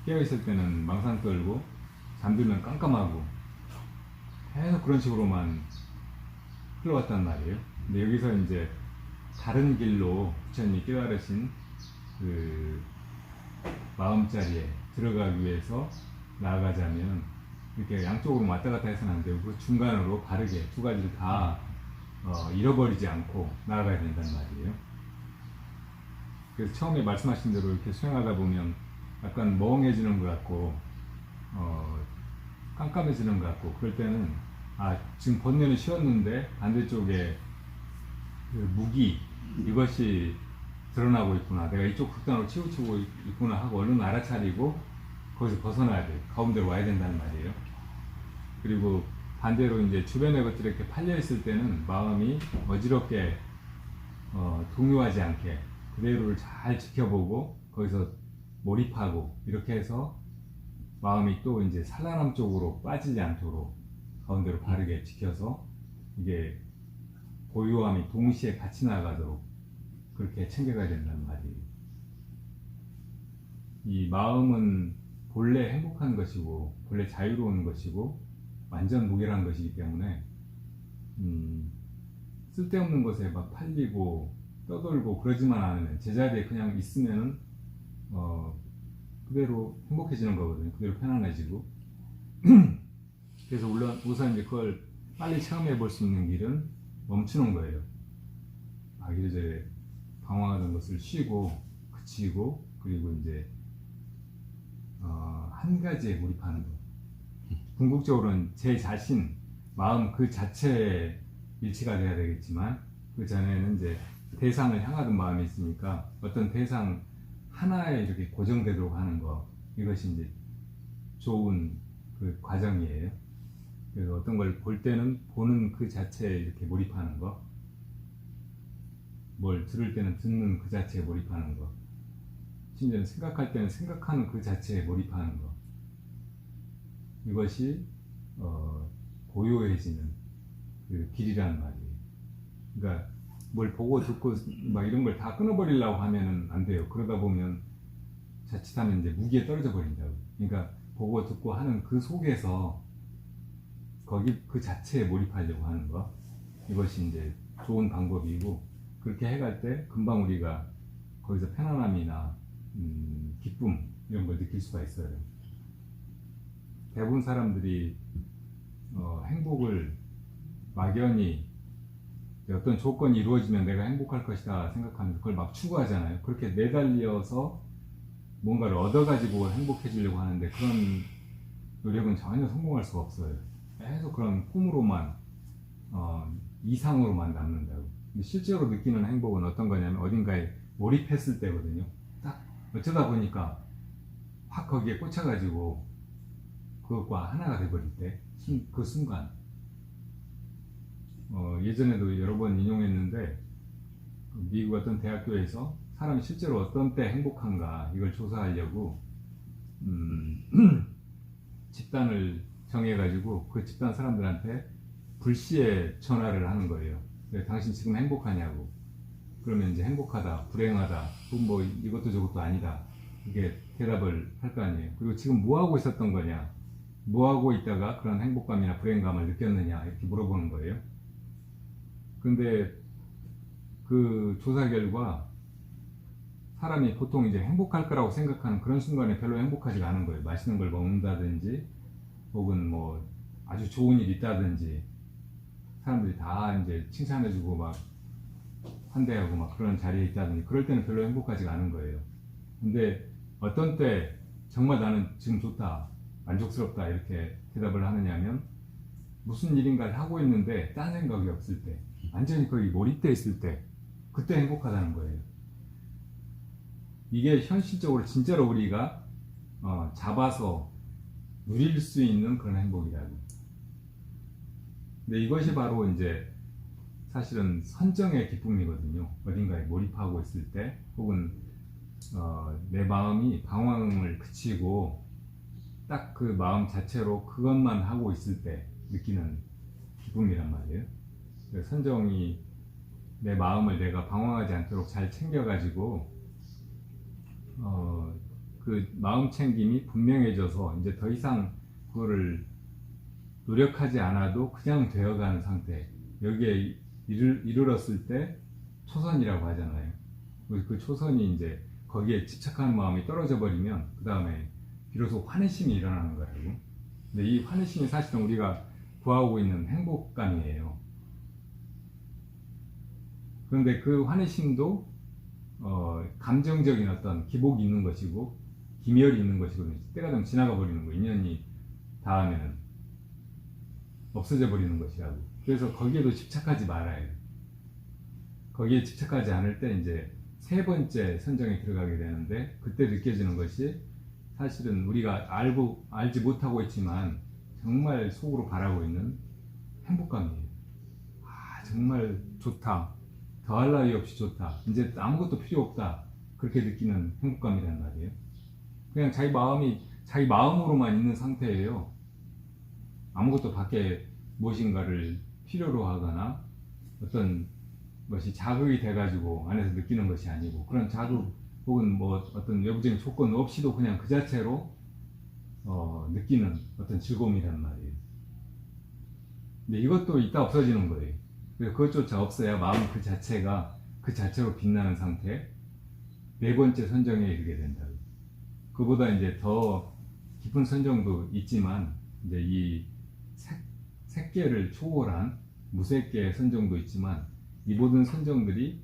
깨어있을 때는 망상 떨고 잠들면 깜깜하고 계속 그런 식으로만 흘러갔단 말이에요. 근데 여기서 이제 다른 길로 부처님이 깨달으신 그 마음자리에 들어가기 위해서 나아가자면 이렇게 양쪽으로 왔다 갔다 해서는 안 되고 그 중간으로 바르게 두 가지를 다 잃어버리지 않고 나아가야 된단 말이에요. 그래서 처음에 말씀하신 대로 이렇게 수행하다 보면 약간 멍해지는 것 같고 깜깜해지는 것 같고 그럴 때는 지금 번뇌는 쉬었는데 반대쪽에 그 무기 이것이 드러나고 있구나, 내가 이쪽 극단으로 치우치고 있구나 하고 얼른 알아차리고 거기서 벗어나야 돼. 가운데로 와야 된다는 말이에요. 그리고 반대로 이제 주변의 것들이 이렇게 팔려 있을 때는 마음이 어지럽게 동요하지 않게 그대로를 잘 지켜보고 거기서 몰입하고 이렇게 해서 마음이 또 이제 산란함 쪽으로 빠지지 않도록 가운데로 바르게 지켜서 이게 고요함이 동시에 같이 나가도록 그렇게 챙겨가야 된다는 말이에요. 이 마음은 본래 행복한 것이고 본래 자유로운 것이고 완전 무결한 것이기 때문에 쓸데없는 것에 막 팔리고 떠돌고 그러지만 않으면 제자리에 그냥 있으면은 그대로 행복해지는 거거든요. 그대로 편안해지고 그래서 우선 이제 그걸 빨리 체험해 볼 수 있는 길은 멈추는 거예요. 이래저래 방황하던 것을 쉬고 그치고 그리고 이제 한 가지에 몰입하는 거. 궁극적으로는 제 자신, 마음 그 자체에 일치가 돼야 되겠지만 그 전에는 이제 대상을 향하던 마음이 있으니까 어떤 대상 하나에 이렇게 고정되도록 하는 거, 이것이 이제 좋은 그 과정이에요. 그래서 어떤 걸 볼 때는 보는 그 자체에 이렇게 몰입하는 거, 뭘 들을 때는 듣는 그 자체에 몰입하는 거, 심지어는 생각할 때는 생각하는 그 자체에 몰입하는 거, 이것이 고요해지는 그 길이라는 말이에요. 그러니까 뭘 보고 듣고 막 이런 걸 다 끊어버리려고 하면은 안 돼요. 그러다 보면 자칫하면 이제 무기에 떨어져 버린다고. 그러니까 보고 듣고 하는 그 속에서 거기 그 자체에 몰입하려고 하는 거, 이것이 이제 좋은 방법이고, 그렇게 해갈 때 금방 우리가 거기서 편안함이나 기쁨 이런 걸 느낄 수가 있어요. 대부분 사람들이 행복을 막연히 어떤 조건이 이루어지면 내가 행복할 것이다 생각하면서 그걸 막 추구하잖아요. 그렇게 매달려서 뭔가를 얻어가지고 행복해지려고 하는데 그런 노력은 전혀 성공할 수가 없어요. 계속 그런 꿈으로만 이상으로만 남는다고. 근데 실제로 느끼는 행복은 어떤 거냐면 어딘가에 몰입했을 때거든요. 딱 어쩌다 보니까 확 거기에 꽂혀가지고 그것과 하나가 돼버릴 때, 그 순간. 예전에도 여러 번 인용했는데 미국 어떤 대학교에서 사람이 실제로 어떤 때 행복한가 이걸 조사하려고 집단을 정해가지고 그 집단 사람들한테 불시에 전화를 하는 거예요. 당신 지금 행복하냐고. 그러면 이제 행복하다, 불행하다, 뭐 이것도 저것도 아니다, 이게 대답을 할 거 아니에요. 그리고 지금 뭐 하고 있었던 거냐, 뭐 하고 있다가 그런 행복감이나 불행감을 느꼈느냐 이렇게 물어보는 거예요. 근데 그 조사 결과 사람이 보통 이제 행복할 거라고 생각하는 그런 순간에 별로 행복하지가 않은 거예요. 맛있는 걸 먹는다든지 혹은 뭐 아주 좋은 일이 있다든지 사람들이 다 이제 칭찬해주고 막 환대하고 막 그런 자리에 있다든지 그럴 때는 별로 행복하지가 않은 거예요. 근데 어떤 때 정말 나는 지금 좋다, 만족스럽다 이렇게 대답을 하느냐면 무슨 일인가를 하고 있는데 딴 생각이 없을 때, 완전히 거기 몰입되어 있을 때, 그때 행복하다는 거예요. 이게 현실적으로 진짜로 우리가 잡아서 누릴 수 있는 그런 행복이라고. 근데 이것이 바로 이제 사실은 선정의 기쁨이거든요. 어딘가에 몰입하고 있을 때, 혹은 내 마음이 방황을 그치고 딱 그 마음 자체로 그것만 하고 있을 때 느끼는 기쁨이란 말이에요. 선정이 내 마음을 내가 방황하지 않도록 잘 챙겨가지고 그 마음 챙김이 분명해져서 이제 더 이상 그거를 노력하지 않아도 그냥 되어가는 상태. 여기에 이르렀을 때 초선이라고 하잖아요. 그 초선이 이제 거기에 집착하는 마음이 떨어져 버리면 그 다음에 비로소 환희심이 일어나는 거라고. 근데 이 환희심이 사실은 우리가 구하고 있는 행복감이에요. 그런데 그 환희심도 감정적인 어떤 기복이 있는 것이고 기멸이 있는 것이거든요. 때가 되면 지나가 버리는 거, 인연이 닿으면 없어져 버리는 것이라고. 그래서 거기에도 집착하지 말아야 해요. 거기에 집착하지 않을 때 이제 세 번째 선정에 들어가게 되는데, 그때 느껴지는 것이 사실은 우리가 알지 못하고 있지만 정말 속으로 바라고 있는 행복감이에요. 아, 정말 좋다. 더할 나위 없이 좋다. 이제 아무것도 필요 없다. 그렇게 느끼는 행복감이란 말이에요. 그냥 자기 마음이 자기 마음으로만 있는 상태예요. 아무것도 밖에 무엇인가를 필요로 하거나 어떤 것이 자극이 돼가지고 안에서 느끼는 것이 아니고, 그런 자극 혹은 뭐 어떤 외부적인 조건 없이도 그냥 그 자체로 느끼는 어떤 즐거움이란 말이에요. 근데 이것도 이따 없어지는 거예요. 그래서 그것조차 없어야 마음 그 자체가 그 자체로 빛나는 상태, 네 번째 선정에 이르게 된다. 그보다 이제 더 깊은 선정도 있지만, 이제 이 색계를 초월한 무색계의 선정도 있지만, 이 모든 선정들이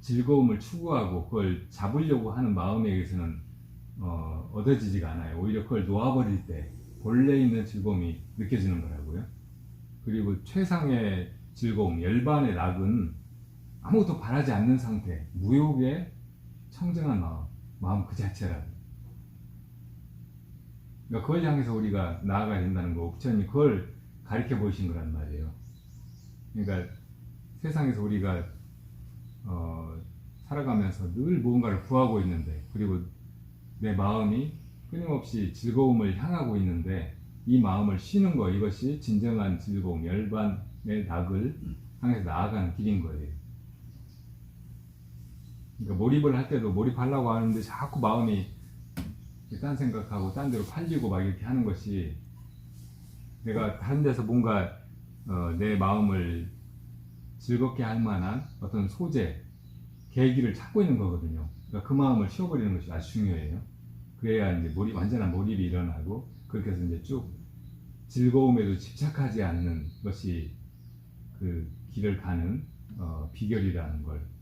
즐거움을 추구하고 그걸 잡으려고 하는 마음에 의해서는 얻어지지가 않아요. 오히려 그걸 놓아버릴 때 본래 있는 즐거움이 느껴지는 거라고요. 그리고 최상의 즐거움, 열반의 낙은 아무것도 바라지 않는 상태, 무욕의 청정한 마음 그 자체라고. 그러니까 그걸 향해서 우리가 나아가야 된다는 거, 부처님이 그걸 가르쳐 보이신 거란 말이에요. 그러니까 세상에서 우리가 살아가면서 늘 무언가를 구하고 있는데, 그리고 내 마음이 끊임없이 즐거움을 향하고 있는데, 이 마음을 쉬는 거, 이것이 진정한 즐거움, 열반의 낙을 향해서 나아가는 길인 거예요. 그러니까 몰입을 할 때도 몰입하려고 하는데 자꾸 마음이 딴 생각하고 딴 데로 팔리고 막 이렇게 하는 것이, 내가 다른 데서 뭔가 내 마음을 즐겁게 할 만한 어떤 소재, 계기를 찾고 있는 거거든요. 그러니까 그 마음을 쉬어버리는 것이 아주 중요해요. 그래야 이제 완전한 몰입이 일어나고, 그렇게 해서 이제 쭉 즐거움에도 집착하지 않는 것이 그 길을 가는 비결이라는 걸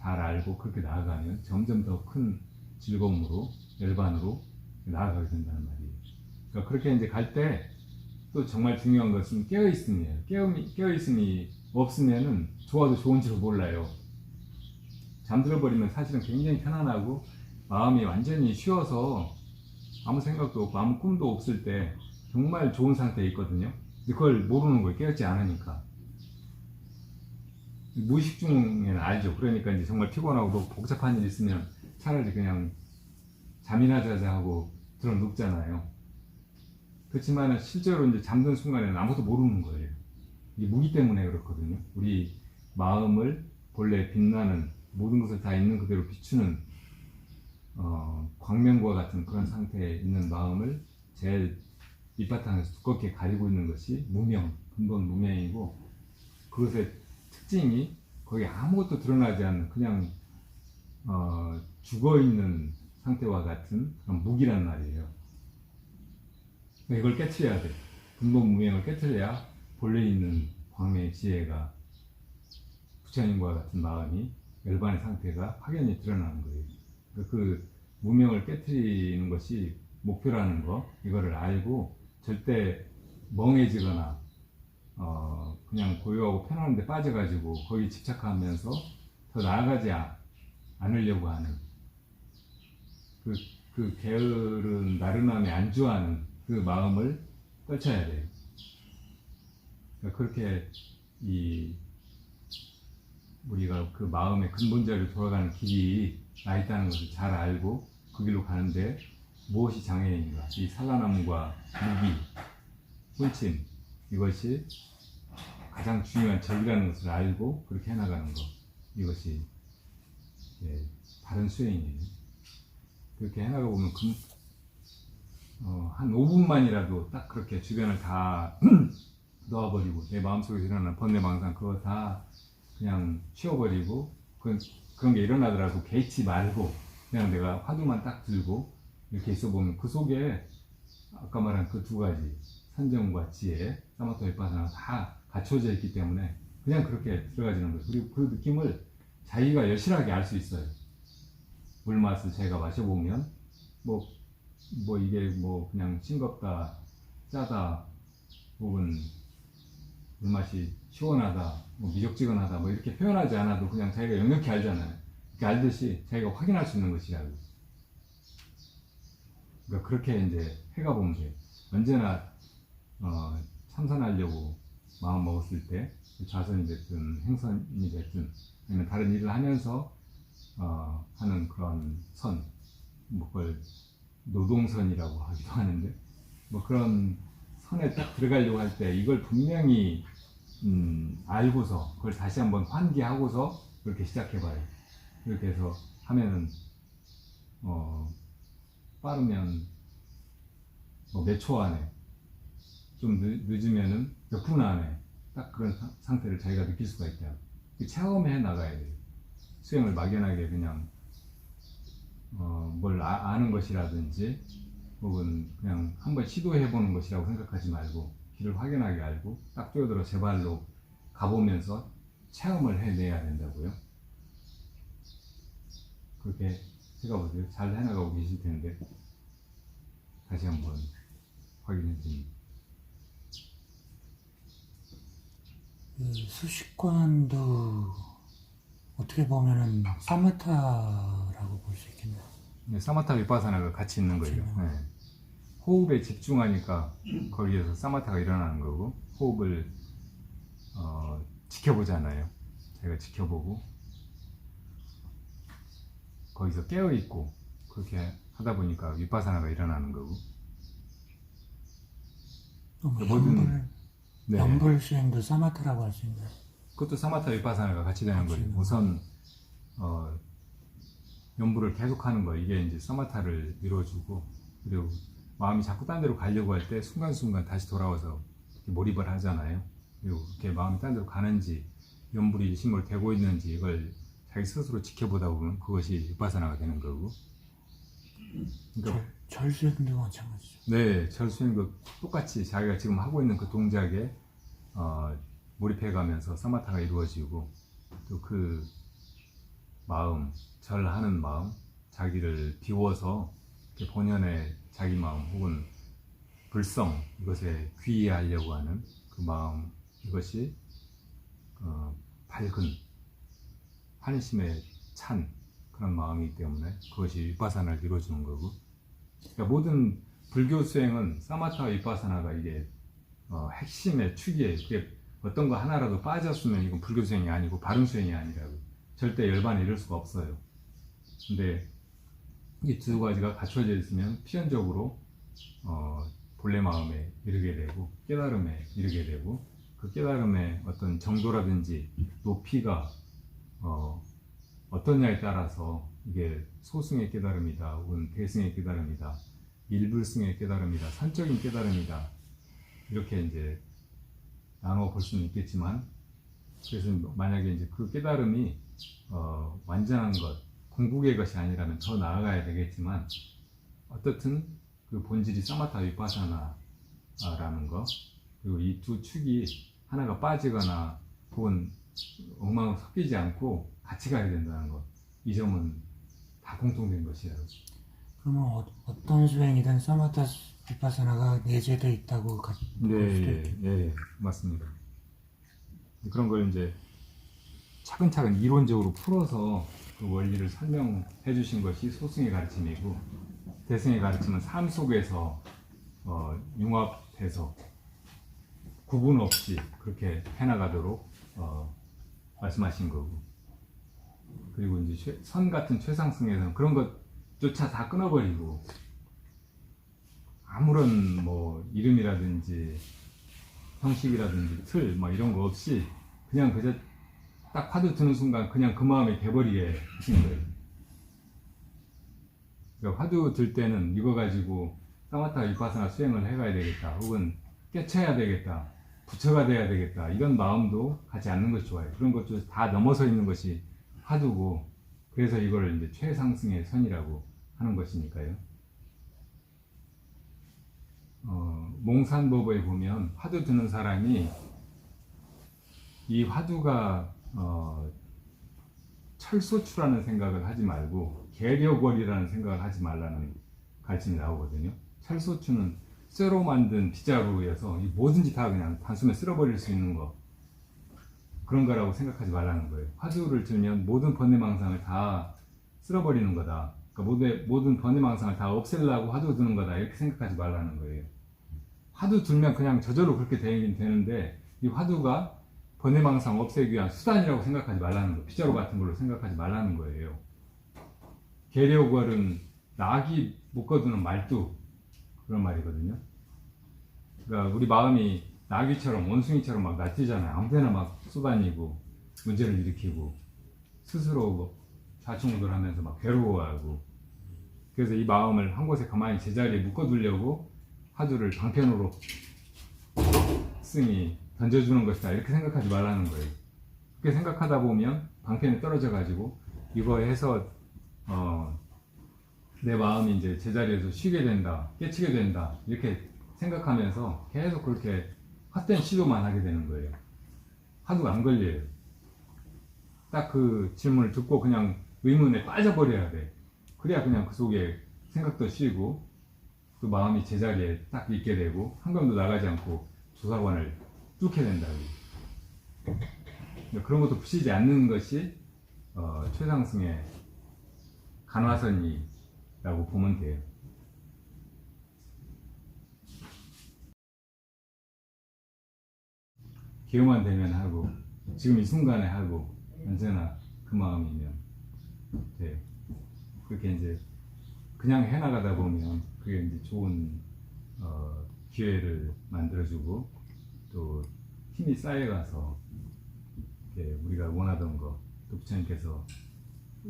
잘 알고, 그렇게 나아가면 점점 더 큰 즐거움으로, 열반으로 나아가게 된다는 말이에요. 그러니까 그렇게 이제 갈 때 또 정말 중요한 것은 깨어있음이에요. 깨어있음이 없으면은 좋아도 좋은지도 몰라요. 잠들어 버리면 사실은 굉장히 편안하고 마음이 완전히 쉬어서 아무 생각도 없고 아무 꿈도 없을 때 정말 좋은 상태에 있거든요. 근데 그걸 모르는 거예요. 깨어있지 않으니까. 무의식 중에는 알죠. 그러니까 이제 정말 피곤하고 또 복잡한 일 있으면 차라리 그냥 잠이나 자자 하고 들어 눕잖아요. 그렇지만 실제로 이제 잠든 순간에는 아무것도 모르는 거예요. 이게 무기 때문에 그렇거든요. 우리 마음을 본래 빛나는, 모든 것을 다 있는 그대로 비추는 광명과 같은 그런 상태에 있는 마음을 제일 밑바탕에서 두껍게 가리고 있는 것이 무명, 근본 무명이고, 그것의 특징이 거기 아무것도 드러나지 않는 그냥 죽어있는 상태와 같은 그런 무기란 말이에요. 이걸 깨트려야 돼. 근본 무명을 깨트려야 본래 있는 광명의 지혜가, 부처님과 같은 마음이, 열반의 상태가 확연히 드러나는 거예요. 그 무명을 깨트리는 것이 목표라는 거, 이거를 알고 절대 멍해지거나 그냥 고요하고 편안한 데 빠져가지고 거기 집착하면서 더 나아가지 않으려고 하는 그 게으른 나른함에 안주하는 그 마음을 떨쳐야 돼요. 그러니까 그렇게 우리가 그 마음의 근본자리로 돌아가는 길이 나 있다는 것을 잘 알고 그 길로 가는데 무엇이 장애인가? 이 산란함과 무기, 혼침, 이것이 가장 중요한 적이라는 것을 알고 그렇게 해나가는 것, 이것이 바른 수행이에요. 그렇게 해나가 보면 한 5분만이라도 딱 그렇게 주변을 다 놓아버리고 내 마음속에 일어나는 번뇌망상 그거 다 그냥 치워버리고 그런 게 일어나더라도 개의치 말고 그냥 내가 화두만 딱 들고 이렇게 있어보면 그 속에 아까 말한 그 두 가지 선정과 지혜, 사마토 비파사나 다 갖춰져 있기 때문에 그냥 그렇게 들어가지는 거예요. 그리고 그 느낌을 자기가 여실하게 알 수 있어요. 물맛을 자기가 마셔보면 뭐 이게 뭐 그냥 싱겁다, 짜다, 혹은 물맛이 시원하다, 뭐 미적지근하다, 뭐 이렇게 표현하지 않아도 그냥 자기가 역력히 알잖아요. 이렇게 알듯이 자기가 확인할 수 있는 것이라고. 그러니까 그렇게 이제 해가보면 돼요. 언제나 참선하려고 마음 먹었을 때 좌선이 됐든 행선이 됐든 아니면 다른 일을 하면서 하는 그런 선, 뭐 그걸 노동선이라고 하기도 하는데 뭐 그런 선에 딱 들어가려고 할 때 이걸 분명히 알고서 그걸 다시 한번 환기하고서 그렇게 시작해봐요. 그렇게 해서 하면은 빠르면 뭐 몇 초 안에 좀 늦으면은 몇 분 안에 딱 그런 상태를 자기가 느낄 수가 있다. 체험해 나가야 돼요. 수행을 막연하게 그냥 뭘 아는 것이라든지 혹은 그냥 한번 시도해 보는 것이라고 생각하지 말고 길을 확연하게 알고 딱 뛰어들어 제 발로 가보면서 체험을 해내야 된다고요. 그렇게 생각해보세요. 잘 해나가고 계실 텐데 다시 한번 확인해 줍니다. 수식관도 어떻게 보면은 사마타라고 볼 수 있겠네요. 네, 사마타 비파사나가 같이 있는 거예요. 네. 호흡에 집중하니까 거기에서 사마타가 일어나는 거고 호흡을 지켜보잖아요. 제가 지켜보고 거기서 깨어있고 그렇게 하다 보니까 위파사나가 일어나는 거고 연불 수행도 사마타라고 할 수 있나요? 그것도 사마타 위파사나가 같이 되는 거예요. 우선 연불을 계속하는 거 이게 이제 사마타를 이루어주고 그리고 마음이 자꾸 딴 데로 가려고 할 때 순간순간 다시 돌아와서 몰입을 하잖아요. 그리고 그렇게 마음이 딴 데로 가는지 연불이 일심으로 되고 있는지 이걸 자기 스스로 지켜보다 보면 그것이 위파사나가 되는 거고. 그러니까 절수행도 마찬가지죠. 네, 절수행도 똑같이 자기가 지금 하고 있는 그 동작에 몰입해가면서 사마타가 이루어지고 또 그 마음, 절하는 마음, 자기를 비워서 본연의 자기 마음 혹은 불성, 이것에 귀의하려고 하는 그 마음, 이것이 밝은 환심에 찬 그런 마음이기 때문에 그것이 위파사나를 이루어주는 거고. 그러니까 모든 불교 수행은 사마타와 위파사나가 이게 핵심의 축이에요. 그게 어떤 거 하나라도 빠졌으면 이건 불교 수행이 아니고 바른 수행이 아니라고. 절대 열반에 이를 수가 없어요. 근데 이 두 가지가 갖춰져 있으면 필연적으로 본래 마음에 이르게 되고 깨달음에 이르게 되고 그 깨달음의 어떤 정도라든지 높이가 어떠냐에 따라서 이게 소승의 깨달음이다 혹은 대승의 깨달음이다 일불승의 깨달음이다 선적인 깨달음이다 이렇게 이제 나눠 볼 수는 있겠지만 그래서 만약에 이제 그 깨달음이 완전한 것 궁극의 것이 아니라면 더 나아가야 되겠지만 어떻든 그 본질이 사마타 위파사나라는 거 그리고 이 두 축이 하나가 빠지거나 혹은 엉망으로 섞이지 않고 같이 가야 된다는 것 이 점은 다 공통된 것이에요. 그러면 어떤 수행이든 사마타 비파사나가 내재되어 있다고 볼 수도 있겠죠. 네, 맞습니다. 그런 걸 이제 차근차근 이론적으로 풀어서 그 원리를 설명해 주신 것이 소승의 가르침이고 대승의 가르침은 삶 속에서 융합해서 구분 없이 그렇게 해나가도록 말씀하신 거고 그리고 이제 선 같은 최상승에서는 그런 것조차 다 끊어버리고 아무런 뭐 이름이라든지 형식이라든지 틀 뭐 이런 거 없이 그냥 그저 딱 화두 드는 순간 그냥 그 마음에 돼버리게 하신 거예요. 그러니까 화두 들 때는 이거 가지고 사마타 위파사나 수행을 해가야 되겠다, 혹은 깨쳐야 되겠다, 부처가 돼야 되겠다, 이런 마음도 가지 않는 것이 좋아요. 그런 것도 다 넘어서 있는 것이 화두고, 그래서 이걸 이제 최상승의 선이라고 하는 것이니까요. 몽산법에 보면 화두 드는 사람이 이 화두가 철소추라는 생각을 하지 말고 계력월이라는 생각을 하지 말라는 가르침이 나오거든요. 철소추는 쇠로 만든 빗자루여서 뭐든지 다 그냥 단숨에 쓸어버릴 수 있는 거, 그런 거라고 생각하지 말라는 거예요. 화두를 들면 모든 번뇌망상을 다 쓸어버리는 거다, 그러니까 모든 번뇌망상을 다 없애려고 화두 드는 거다, 이렇게 생각하지 말라는 거예요. 화두 들면 그냥 저절로 그렇게 되긴 되는데, 이 화두가 번뇌망상 없애기 위한 수단이라고 생각하지 말라는 거예요. 빗자루 같은 걸로 생각하지 말라는 거예요. 계력월은 낙이 묶어두는 말뚝, 그런 말이거든요. 그러니까 우리 마음이 나귀처럼 원숭이처럼 막 날뛰잖아요. 아무데나 막 쏘다니고 문제를 일으키고 스스로 좌충우돌하면서 막 괴로워하고, 그래서 이 마음을 한 곳에 가만히 제자리에 묶어두려고 화두를 방편으로 승이 던져주는 것이다, 이렇게 생각하지 말라는 거예요. 그렇게 생각하다 보면 방편에 떨어져 가지고 이거 해서 내 마음이 이제 제자리에서 쉬게 된다, 깨치게 된다, 이렇게 생각하면서 계속 그렇게 헛된 시도만 하게 되는 거예요. 화두가 안 걸려요. 딱 그 질문을 듣고 그냥 의문에 빠져버려야 돼. 그래야 그냥 그 속에 생각도 쉬고 또 마음이 제자리에 딱 있게 되고 한 걸음도 나가지 않고 조사관을 뚫게 된다. 그런 것도 부시지 않는 것이 최상승의 간화선이라고 보면 돼요. 기회만 되면 하고 지금 이 순간에 하고 언제나 그 마음이면 돼요. 그렇게 이제 그냥 해나가다 보면 그게 이제 좋은 기회를 만들어주고 또 힘이 쌓여가서 우리가 원하던 거, 또 부처님께서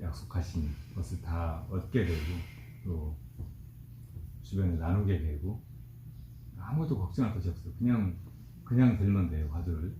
약속하신 것을 다 얻게 되고 또 주변에 나누게 되고 아무것도 걱정할 것이 없어. 그냥 들면 돼요, 화두를.